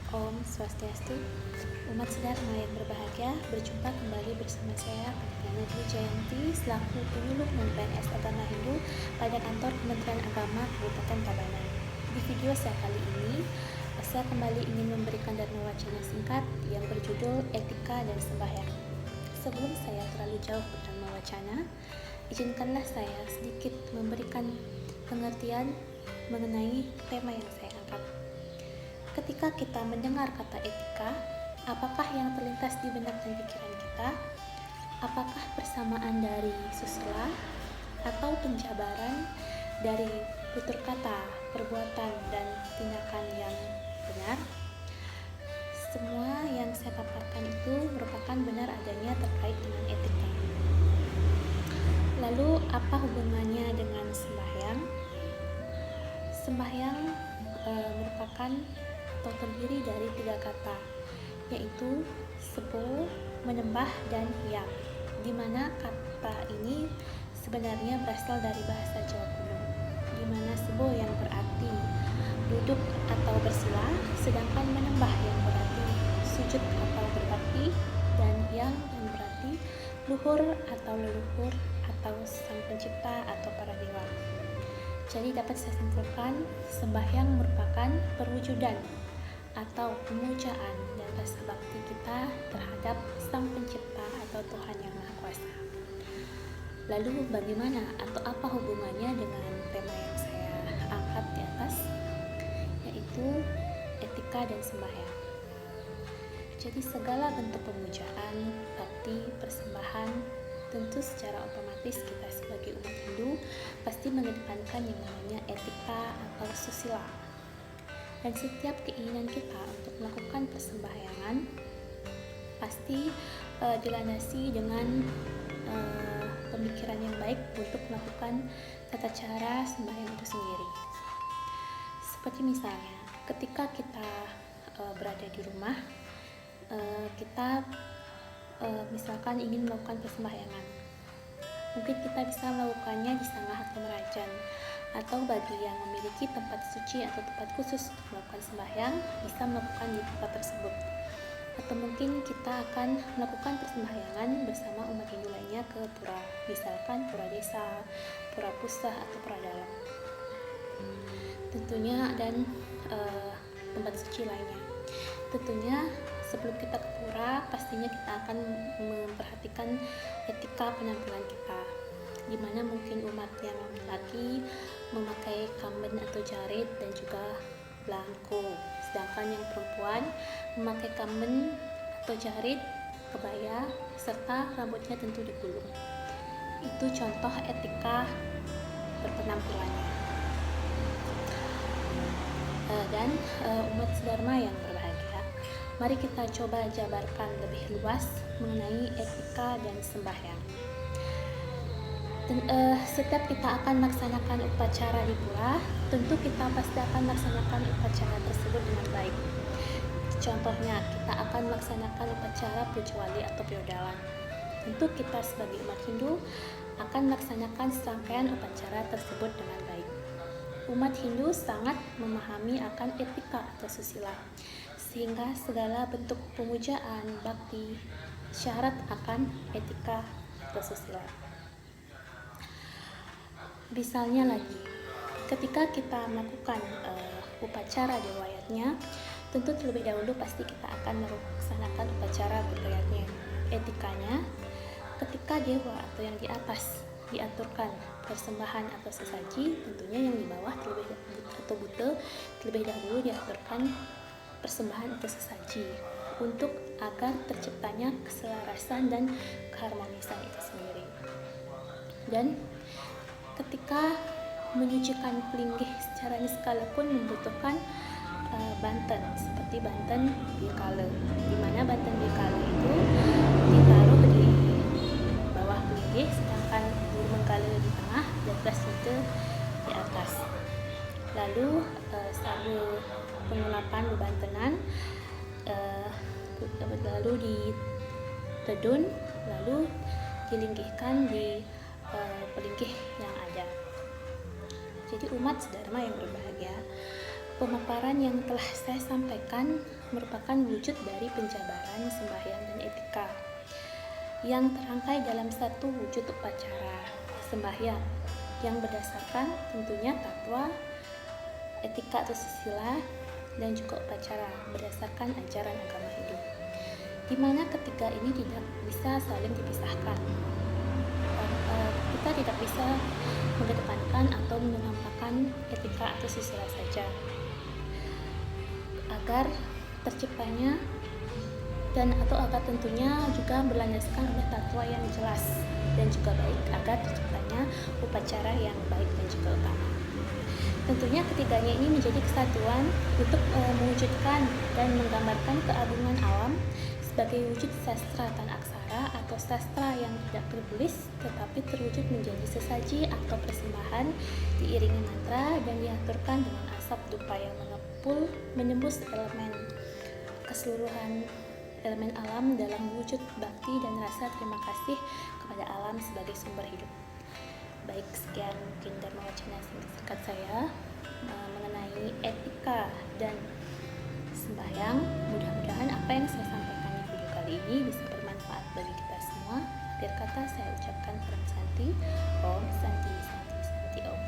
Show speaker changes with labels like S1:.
S1: Om Swastiastu, umat sedharma yang berbahagia, berjumpa kembali bersama saya, Pendeta Dwi Jayanti, selaku penyuluh non-PNS Agama Hindu pada kantor Kementerian Agama Kabupaten Tabanan. Di video saya kali ini, saya kembali ingin memberikan dharma wacana singkat yang berjudul Etika dan Sembahyang. Sebelum saya terlalu jauh berdharma wacana, izinkanlah saya sedikit memberikan pengertian mengenai tema yang saya angkat. Ketika kita mendengar kata etika, apakah yang terlintas di benak dan pikiran kita? Apakah persamaan dari susila atau penjabaran dari tutur kata, perbuatan, dan tindakan yang benar? Semua yang saya paparkan itu merupakan benar adanya terkait dengan etika. Lalu apa hubungannya dengan sembahyang? Sembahyang merupakan atau terdiri dari 3 kata, yaitu sebo, menyembah, dan yang, di mana kata ini sebenarnya berasal dari bahasa Jawa kuno, di mana sebo yang berarti duduk atau bersila, sedangkan menyembah yang berarti sujud atau berbakti, dan yang berarti luhur atau leluhur atau sang pencipta atau para dewa. Jadi dapat saya simpulkan, sembahyang merupakan perwujudan atau pemujaan dan rasa bakti kita terhadap Sang Pencipta atau Tuhan Yang Maha Kuasa. Lalu bagaimana atau apa hubungannya dengan tema yang saya angkat di atas, yaitu etika dan sembahyang. Jadi segala bentuk pemujaan, bakti, persembahan, tentu secara otomatis kita sebagai umat Hindu pasti mengedepankan yang namanya etika atau susila. Dan setiap keinginan kita untuk melakukan persembahyangan pasti dilandasi dengan pemikiran yang baik untuk melakukan tata cara sembahyang itu sendiri. Seperti misalnya, ketika kita berada di rumah, kita misalkan ingin melakukan persembahyangan, mungkin kita bisa melakukannya di sangah atau merajan, atau bagi yang memiliki tempat suci atau tempat khusus untuk melakukan sembahyang bisa melakukan di tempat tersebut. Atau mungkin kita akan melakukan persembahyangan bersama umat Hindu lainnya ke pura, misalkan pura desa, pura pusah, atau pura dalam tentunya, dan tempat suci lainnya. Tentunya sebelum kita ke pura, pastinya kita akan memperhatikan etika penampilan kita, di mana mungkin umat yang laki memakai kamben atau jarit dan juga belangko, sedangkan yang perempuan memakai kamben atau jarit, kebaya, serta rambutnya tentu digulung. Itu contoh etika berpenampilannya. Dan umat sedharma yang berbahagia, mari kita coba jabarkan lebih luas mengenai etika dan sembahyang. Setiap kita akan melaksanakan upacara di pura, tentu kita pasti akan melaksanakan upacara tersebut dengan baik. Contohnya, kita akan melaksanakan upacara puja wali atau piodalan. Tentu kita sebagai umat Hindu akan melaksanakan serangkaian upacara tersebut dengan baik. Umat Hindu sangat memahami akan etika atau susila, sehingga segala bentuk pemujaan, bakti, syarat akan etika atau susila. Misalnya lagi, ketika kita melakukan upacara dewayatnya, tentu terlebih dahulu pasti kita akan melaksanakan upacara berdayatnya. Etikanya, ketika dewa atau yang di atas diaturkan persembahan atau sesaji, tentunya yang di bawah atau buta terlebih dahulu diaturkan persembahan atau sesaji untuk agar terciptanya keselarasan dan keharmonisan itu sendiri. Dan ketika menyucikan pelinggih secara niskala pun membutuhkan banten, seperti banten bikala, di mana banten bikala itu ditaruh di bawah pelinggih, sedangkan bulu menggala di tengah dan beras itu di atas. Lalu sabu pengelapan bebantenan lalu ditedun, lalu dilinggihkan di pelinggih yang ada. Jadi umat sedharma yang berbahagia, pemaparan yang telah saya sampaikan merupakan wujud dari penjabaran sembahyang dan etika yang terangkai dalam satu wujud upacara sembahyang yang berdasarkan tentunya tatwa, etika atau susila, dan juga upacara berdasarkan ajaran agama Hindu, di mana ketiga ini tidak bisa saling dipisahkan. Kita tidak bisa mengedepankan atau mengenampakan etika atau susila saja, agar terciptanya dan atau agar tentunya juga berlandaskan oleh tatwa yang jelas dan juga baik, agar terciptanya upacara yang baik dan juga utama. Tentunya ketiganya ini menjadi kesatuan untuk mewujudkan dan menggambarkan keagungan alam sebagai wujud sastra tan aksara atau sastra yang tidak tertulis tetapi terwujud menjadi sesaji atau persembahan diiringi mantra dan diaturkan dengan asap dupa yang mengepul menembus elemen keseluruhan elemen alam dalam wujud bakti dan rasa terima kasih kepada alam sebagai sumber hidup. Baik, sekian mungkin dharma wacana singkat saya mengenai etika dan sembahyang. Mudah-mudahan apa yang saya sampaikan di video kali ini bisa bermanfaat bagi kita semua. Akhir kata saya ucapkan Salam Santi, Om Santi Santi Santi Om.